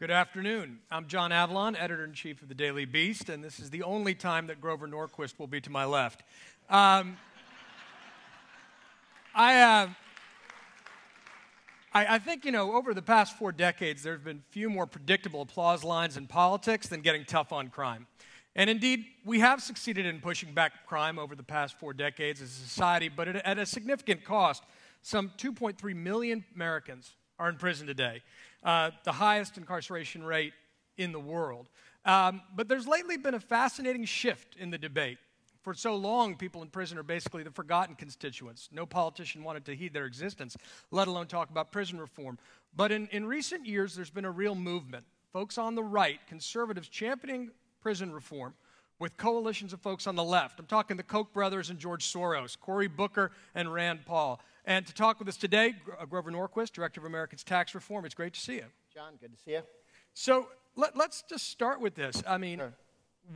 Good afternoon. I'm John Avalon, editor-in-chief of the Daily Beast, and this is the only time that Grover Norquist will be to my left. I think, over the past 4 decades, there have been few more predictable applause lines in politics than getting tough on crime. And indeed, we have succeeded in pushing back crime over the past 4 decades as a society, but at a significant cost. Some 2.3 million Americans are in prison today, the highest incarceration rate in the world. But there's lately been a fascinating shift in the debate. For so long, people in prison are basically the forgotten constituents. No politician wanted to heed their existence, let alone talk about prison reform. But in recent years, there's been a real movement. Folks on the right, conservatives championing prison reform with coalitions of folks on the left. I'm talking the Koch brothers and George Soros, Cory Booker and Rand Paul. And to talk with us today, Grover Norquist, Director of Americans Tax Reform. It's great to see you. John, good to see you. So let's just start with this. Sure.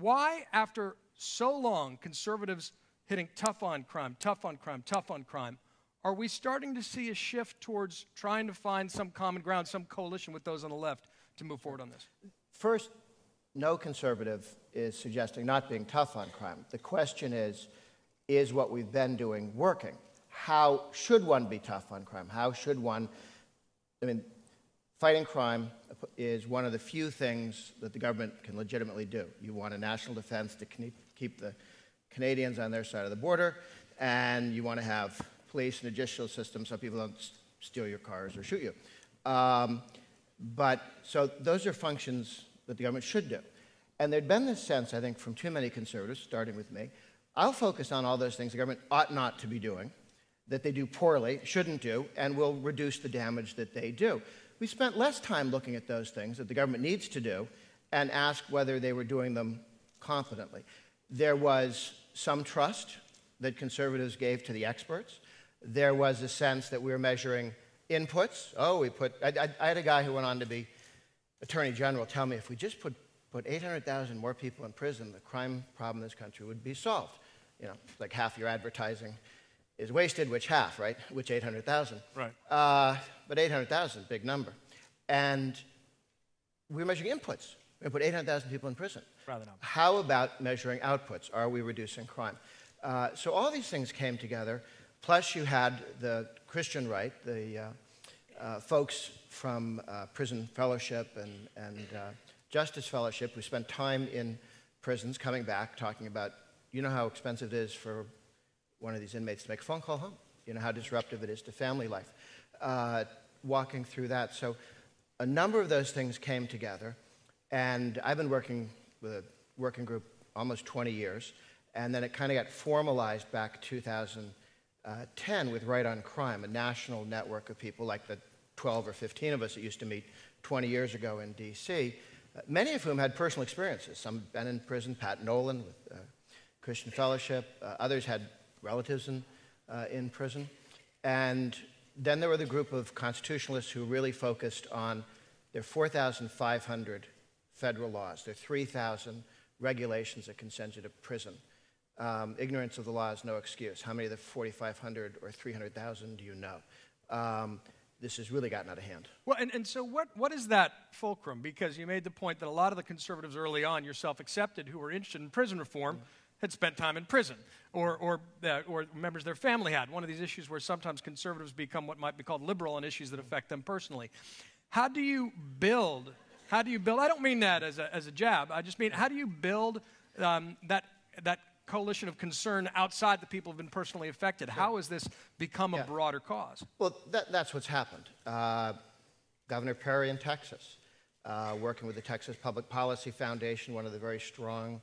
Why, after so long, conservatives hitting tough on crime, tough on crime, tough on crime, are we starting to see a shift towards trying to find some common ground, some coalition with those on the left to move forward on this? First, no conservative is suggesting not being tough on crime. The question is what we've been doing working? How should one be tough on crime? How should one, fighting crime is one of the few things that the government can legitimately do. You want a national defense to keep the Canadians on their side of the border, and you want to have police and a judicial system so people don't steal your cars or shoot you. So those are functions that the government should do. And there'd been this sense, I think, from too many conservatives, starting with me, I'll focus on all those things the government ought not to be doing, that they do poorly, shouldn't do, and will reduce the damage that they do. We spent less time looking at those things that the government needs to do and asked whether they were doing them competently. There was some trust that conservatives gave to the experts. There was a sense that we were measuring inputs. I had a guy who went on to be Attorney General tell me if we just put 800,000 more people in prison, the crime problem in this country would be solved. Like half your advertising is wasted, which half, right? Which 800,000. Right. But 800,000, big number. And we're measuring inputs. We put 800,000 people in prison. Rather not. How about measuring outputs? Are we reducing crime? So all these things came together. Plus you had the Christian right, the folks from Prison Fellowship and Justice Fellowship who spent time in prisons coming back talking about, how expensive it is for one of these inmates to make a phone call home. How disruptive it is to family life. Walking through that. So a number of those things came together. And I've been working with a working group almost 20 years. And then it kind of got formalized back 2010 with Right on Crime, a national network of people like the 12 or 15 of us that used to meet 20 years ago in D.C., many of whom had personal experiences. Some had been in prison, Pat Nolan with Christian Fellowship. Others had relatives in prison. And then there were the group of constitutionalists who really focused on their 4,500 federal laws, their 3,000 regulations that can send you to prison. Ignorance of the law is no excuse. How many of the 4,500 or 300,000 do you know? This has really gotten out of hand. Well, and so what is that fulcrum? Because you made the point that a lot of the conservatives early on, yourself accepted, who were interested in prison reform, had spent time in prison, or members of their family had. One of these issues where sometimes conservatives become what might be called liberal on issues that affect them personally. How do you build, I don't mean that as a jab, I just mean, how do you build that coalition of concern outside the people who have been personally affected? How has this become a broader cause? Well, that's what's happened. Governor Perry in Texas, working with the Texas Public Policy Foundation, one of the very strong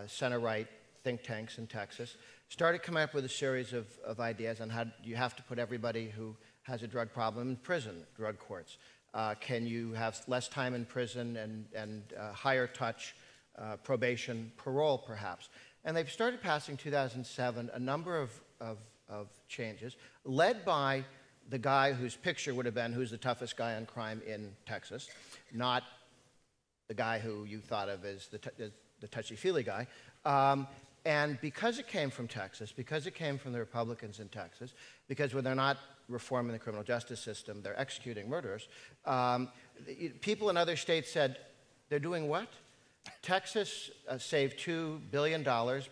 center-right think tanks in Texas, started coming up with a series of ideas on how you have to put everybody who has a drug problem in prison, drug courts. Can you have less time in prison and higher touch probation, parole perhaps? And they've started passing 2007 a number of changes, led by the guy whose picture would have been who's the toughest guy on crime in Texas, not the guy who you thought of as the touchy-feely guy. And because it came from Texas, because it came from the Republicans in Texas, because when they're not reforming the criminal justice system, they're executing murderers, People in other states said, they're doing what? Texas saved $2 billion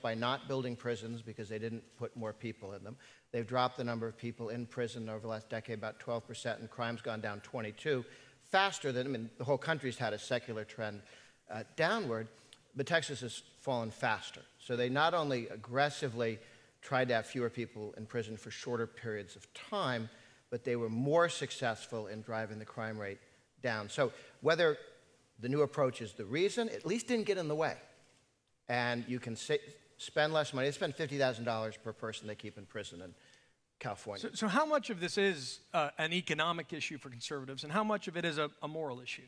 by not building prisons because they didn't put more people in them. They've dropped the number of people in prison over the last decade about 12%, and crime's gone down 22%, faster than, I mean, the whole country's had a secular trend downward, but Texas has fallen faster. So they not only aggressively tried to have fewer people in prison for shorter periods of time, but they were more successful in driving the crime rate down. So whether the new approach is the reason, at least didn't get in the way. And you can spend less money. They spend $50,000 per person they keep in prison in California. So how much of this is an economic issue for conservatives, and how much of it is a moral issue?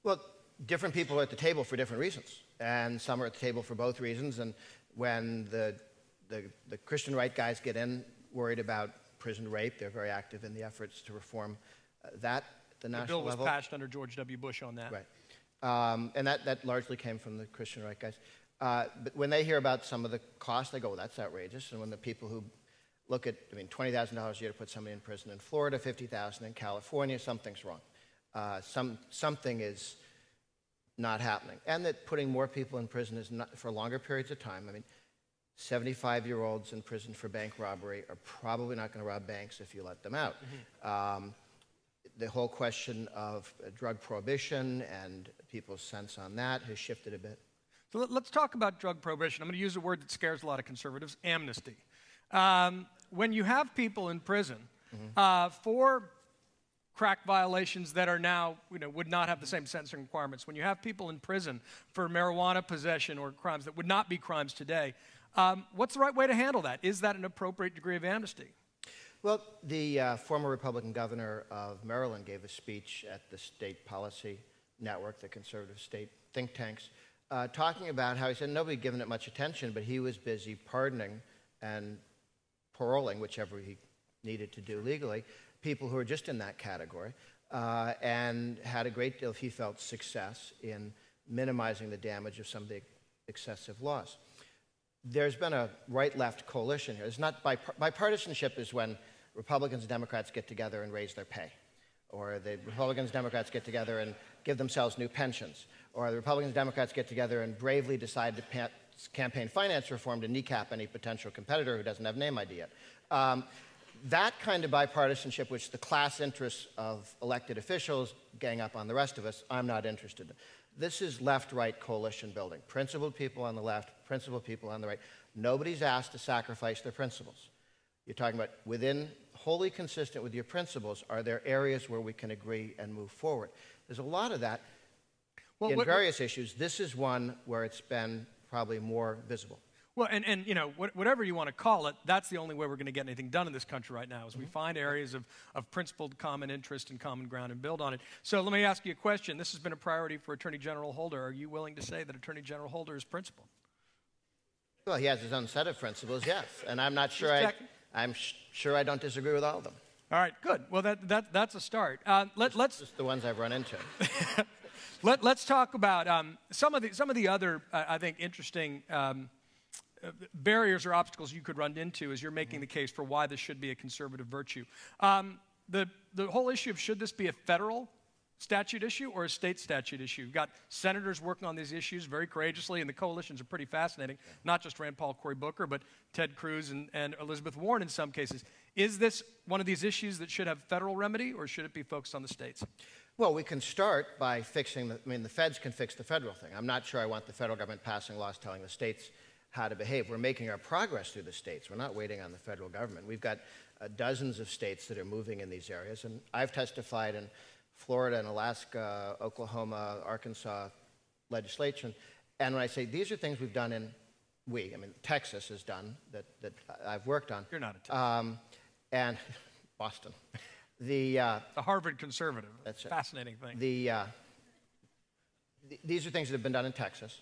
Well, different people are at the table for different reasons. And some are at the table for both reasons. And when the Christian right guys get in, worried about prison rape, they're very active in the efforts to reform that at the national level. The bill was passed under George W. Bush on that. Right. And that largely came from the Christian right guys. But when they hear about some of the costs, they go, well, that's outrageous. And when the people who look at, I mean, $20,000 a year to put somebody in prison in Florida, $50,000 in California, something's wrong. Something is not happening. And that putting more people in prison is not for longer periods of time. I mean, 75-year-olds in prison for bank robbery are probably not going to rob banks if you let them out. Mm-hmm. The whole question of drug prohibition and people's sense on that has shifted a bit. So let's talk about drug prohibition. I'm going to use a word that scares a lot of conservatives, amnesty. When you have people in prison for crack violations that are now, would not have the same sentencing requirements, when you have people in prison for marijuana possession or crimes that would not be crimes today, what's the right way to handle that? Is that an appropriate degree of amnesty? Well, the former Republican governor of Maryland gave a speech at the State Policy Network, the conservative state think tanks, talking about how he said nobody had given it much attention, but he was busy pardoning and paroling, whichever he needed to do legally, people who were just in that category, and had a great deal, he felt, success in minimizing the damage of some of the excessive laws. There's been a right-left coalition here. It's not bipartisanship is when Republicans and Democrats get together and raise their pay, or the Republicans and Democrats get together and give themselves new pensions, or the Republicans and Democrats get together and bravely decide to pass campaign finance reform to kneecap any potential competitor who doesn't have name ID yet. That kind of bipartisanship, which the class interests of elected officials gang up on the rest of us, I'm not interested in. This is left-right coalition building. Principled people on the left, principled people on the right. Nobody's asked to sacrifice their principles. You're talking about within, wholly consistent with your principles, are there areas where we can agree and move forward? There's a lot of that in various issues. This is one where it's been probably more visible. Well, and whatever you want to call it, that's the only way we're going to get anything done in this country right now, is we find areas of principled common interest and common ground and build on it. So let me ask you a question. This has been a priority for Attorney General Holder. Are you willing to say that Attorney General Holder is principled? Well, he has his own set of principles, yes. And I'm not sure I'm sure I don't disagree with all of them. All right, good. Well, that's a start. Let's just the ones I've run into. Let's talk about some of the other, I think, interesting barriers or obstacles you could run into as you're making the case for why this should be a conservative virtue. The whole issue of should this be a federal statute issue or a state statute issue? You've got senators working on these issues very courageously, and the coalitions are pretty fascinating. Not just Rand Paul, Cory Booker, but Ted Cruz and Elizabeth Warren in some cases. Is this one of these issues that should have federal remedy, or should it be focused on the states? Well, we can start by fixing the feds can fix the federal thing. I'm not sure I want the federal government passing laws telling the states how to behave. We're making our progress through the states. We're not waiting on the federal government. We've got dozens of states that are moving in these areas, and I've testified in Florida and Alaska, Oklahoma, Arkansas legislation, and when I say these are things we've done Texas has done that I've worked on. You're not a Texas. And Boston. The Harvard conservative. That's it. Fascinating thing. These are things that have been done in Texas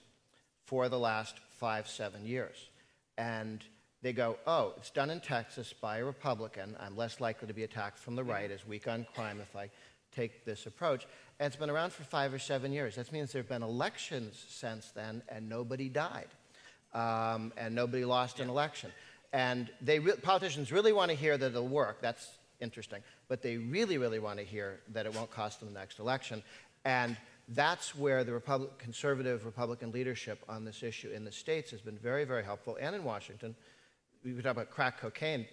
for the last 5-7 years. And they go, oh, it's done in Texas by a Republican. I'm less likely to be attacked from the right as weak on crime if I take this approach. And it's been around for 5 or 7 years. That means there have been elections since then, and nobody died. And nobody lost an election. And politicians really want to hear that it'll work. That's interesting. But they really, really want to hear that it won't cost them the next election. And that's where the conservative Republican leadership on this issue in the states has been very, very helpful. And in Washington, we talk about crack cocaine,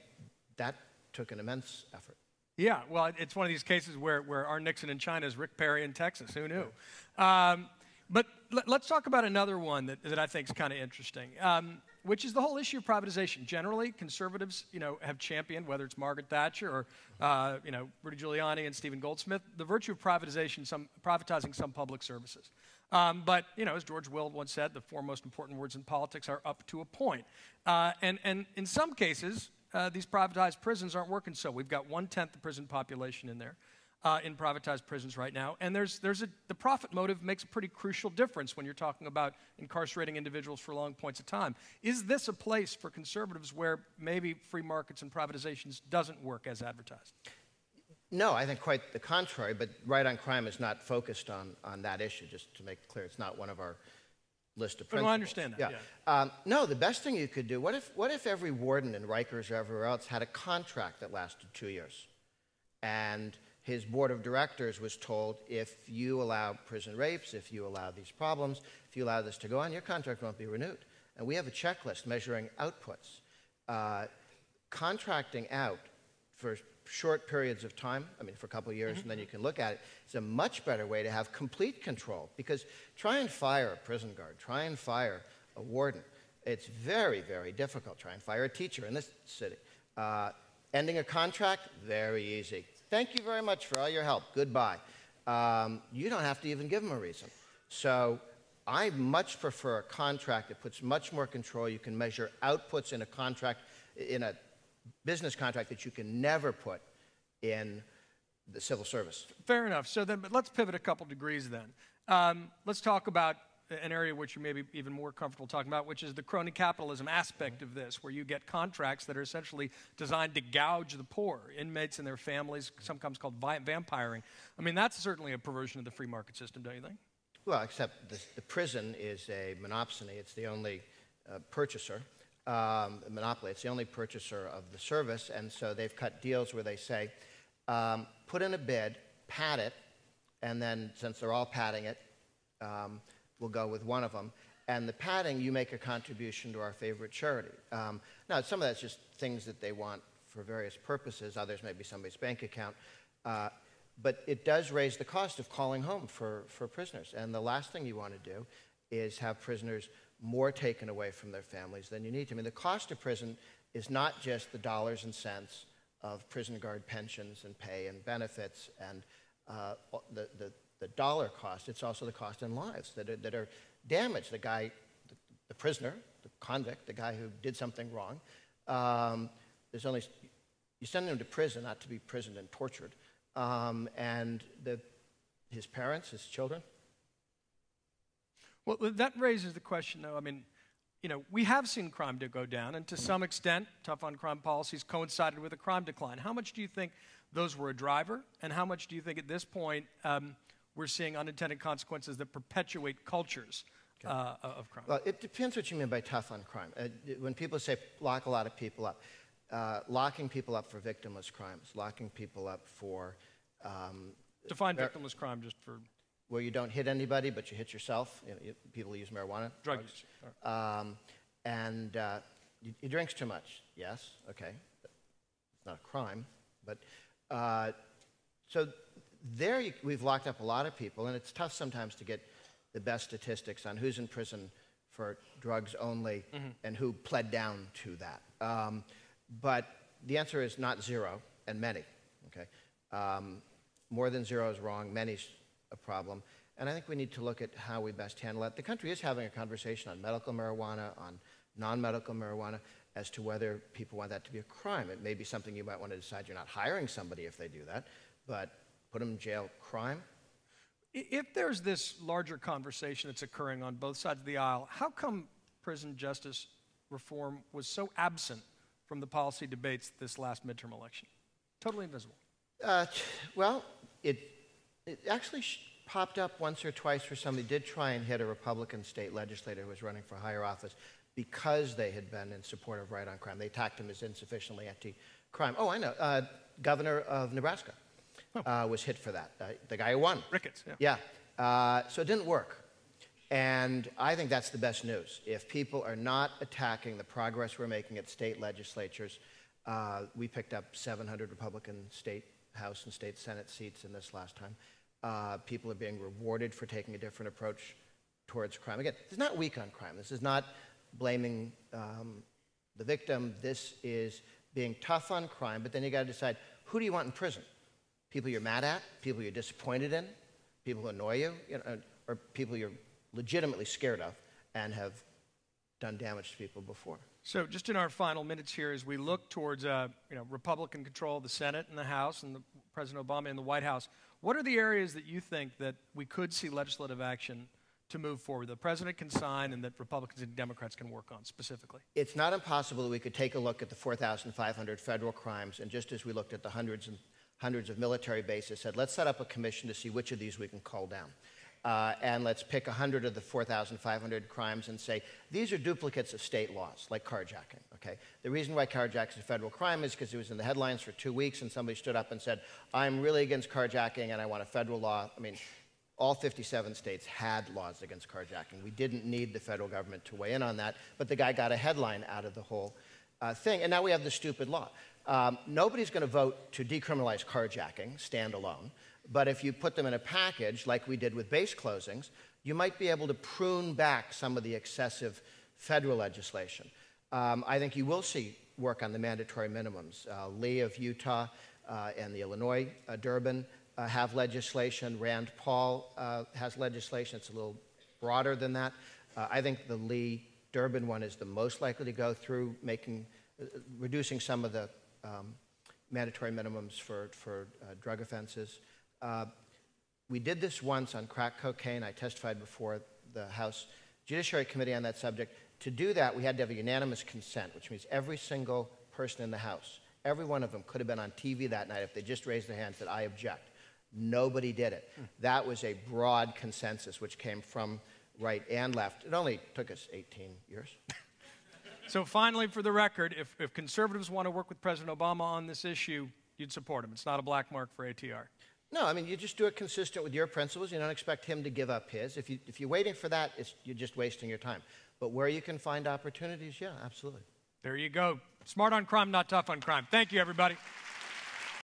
that took an immense effort. Yeah, well, it's one of these cases where our Nixon in China is Rick Perry in Texas. Who knew? But let's talk about another one that I think is kind of interesting, which is the whole issue of privatization. Generally, conservatives, have championed, whether it's Margaret Thatcher or, Rudy Giuliani and Stephen Goldsmith, the virtue of privatizing some public services. But, as George Will once said, the four most important words in politics are up to a point. And in some cases, these privatized prisons aren't working so. We've got 1/10 the prison population in there, in privatized prisons right now. And the profit motive makes a pretty crucial difference when you're talking about incarcerating individuals for long points of time. Is this a place for conservatives where maybe free markets and privatizations doesn't work as advertised? No, I think quite the contrary, but Right on Crime is not focused on that issue, just to make it clear. It's not one of our list of principles. No, I understand that, yeah. No, the best thing you could do, what if every warden in Rikers or everywhere else had a contract that lasted 2 years? And his board of directors was told, if you allow prison rapes, if you allow these problems, if you allow this to go on, your contract won't be renewed. And we have a checklist measuring outputs. Contracting out for short periods of time, for a couple of years, and then you can look at it, is a much better way to have complete control. Because try and fire a prison guard, try and fire a warden. It's very, very difficult. Try and fire a teacher in this city. Ending a contract, very easy. Thank you very much for all your help. Goodbye. You don't have to even give them a reason. So I much prefer a contract that puts much more control. You can measure outputs in a contract, in a business contract that you can never put in the civil service. Fair enough. So then, but let's pivot a couple degrees then. Let's talk about an area which you may be even more comfortable talking about, which is the crony capitalism aspect of this, where you get contracts that are essentially designed to gouge the poor, inmates and their families, sometimes called vampiring. That's certainly a perversion of the free market system, don't you think? Well, except the prison is a monopsony. It's the only purchaser. Monopoly. It's the only purchaser of the service, and so they've cut deals where they say, put in a bid, pad it, and then since they're all padding it, we'll go with one of them. And the padding, you make a contribution to our favorite charity. Now, some of that's just things that they want for various purposes. Others may be somebody's bank account. But it does raise the cost of calling home for prisoners. And the last thing you want to do is have prisoners more taken away from their families than you need to. The cost of prison is not just the dollars and cents of prison guard pensions and pay and benefits and the dollar cost. It's also the cost in lives that are damaged. The prisoner, the convict, the guy who did something wrong, you send him to prison not to be prisoned and tortured. And his parents, his children. Well, that raises the question, though. We have seen crime go down, and to some extent, tough on crime policies coincided with a crime decline. How much do you think those were a driver, and how much do you think at this point we're seeing unintended consequences that perpetuate cultures of crime? Well, it depends what you mean by tough on crime. When people say lock a lot of people up, locking people up for victimless crimes, locking people up for... Define victimless crime just for... Where you don't hit anybody, but you hit yourself. People use marijuana. Drug use. And he drinks too much. Yes, okay. It's not a crime. But so there we've locked up a lot of people, and it's tough sometimes to get the best statistics on who's in prison for drugs only and who pled down to that. But the answer is not zero, and many. Okay, more than zero is wrong. Many's a problem, and I think we need to look at how we best handle it. The country is having a conversation on medical marijuana, on non-medical marijuana, as to whether people want that to be a crime. It may be something you might want to decide. You're not hiring somebody if they do that, but put them in jail. Crime? If there's this larger conversation that's occurring on both sides of the aisle, how come prison justice reform was so absent from the policy debates this last midterm election? Totally invisible. Well, it actually popped up once or twice where somebody did try and hit a Republican state legislator who was running for higher office because they had been in support of Right on Crime. They attacked him as insufficiently anti-crime. Oh, I know. governor of Nebraska was hit for that, the guy who won. Ricketts, yeah. Yeah. So it didn't work. And I think that's the best news. If people are not attacking the progress we're making at state legislatures, we picked up 700 Republican state House and state Senate seats in this last time. People are being rewarded for taking a different approach towards crime. Again, this is not weak on crime. This is not blaming the victim. This is being tough on crime, but then you got to decide, who do you want in prison? People you're mad at, people you're disappointed in, people who annoy you, or people you're legitimately scared of and have done damage to people before. So just in our final minutes here, as we look towards Republican control of the Senate and the House and President Obama in the White House, what are the areas that you think that we could see legislative action to move forward, that the President can sign and that Republicans and Democrats can work on specifically? It's not impossible that we could take a look at the 4,500 federal crimes, and just as we looked at the hundreds of military bases, said, let's set up a commission to see which of these we can cull down. And let's pick 100 of the 4,500 crimes and say, these are duplicates of state laws, like carjacking, okay? The reason why carjacking is a federal crime is because it was in the headlines for 2 weeks and somebody stood up and said, I'm really against carjacking and I want a federal law. I mean, all 57 states had laws against carjacking. We didn't need the federal government to weigh in on that, but the guy got a headline out of the whole thing. And now we have the stupid law. Nobody's going to vote to decriminalize carjacking standalone. But if you put them in a package, like we did with base closings, you might be able to prune back some of the excessive federal legislation. I think you will see work on the mandatory minimums. Lee of Utah and the Illinois, Durbin, have legislation. Rand Paul has legislation. It's a little broader than that. I think the Lee-Durbin one is the most likely to go through, reducing some of the mandatory minimums for drug offenses. We did this once on crack cocaine. I testified before the House Judiciary Committee on that subject. To do that, we had to have a unanimous consent, which means every single person in the House, every one of them could have been on TV that night if they just raised their hand and said, I object. Nobody did it. That was a broad consensus, which came from right and left. It only took us 18 years. So finally, for the record, if conservatives want to work with President Obama on this issue, you'd support him. It's not a black mark for ATR. No, I mean, you just do it consistent with your principles. You don't expect him to give up his. If you're waiting for that, you're just wasting your time. But where you can find opportunities, yeah, absolutely. There you go. Smart on crime, not tough on crime. Thank you, everybody.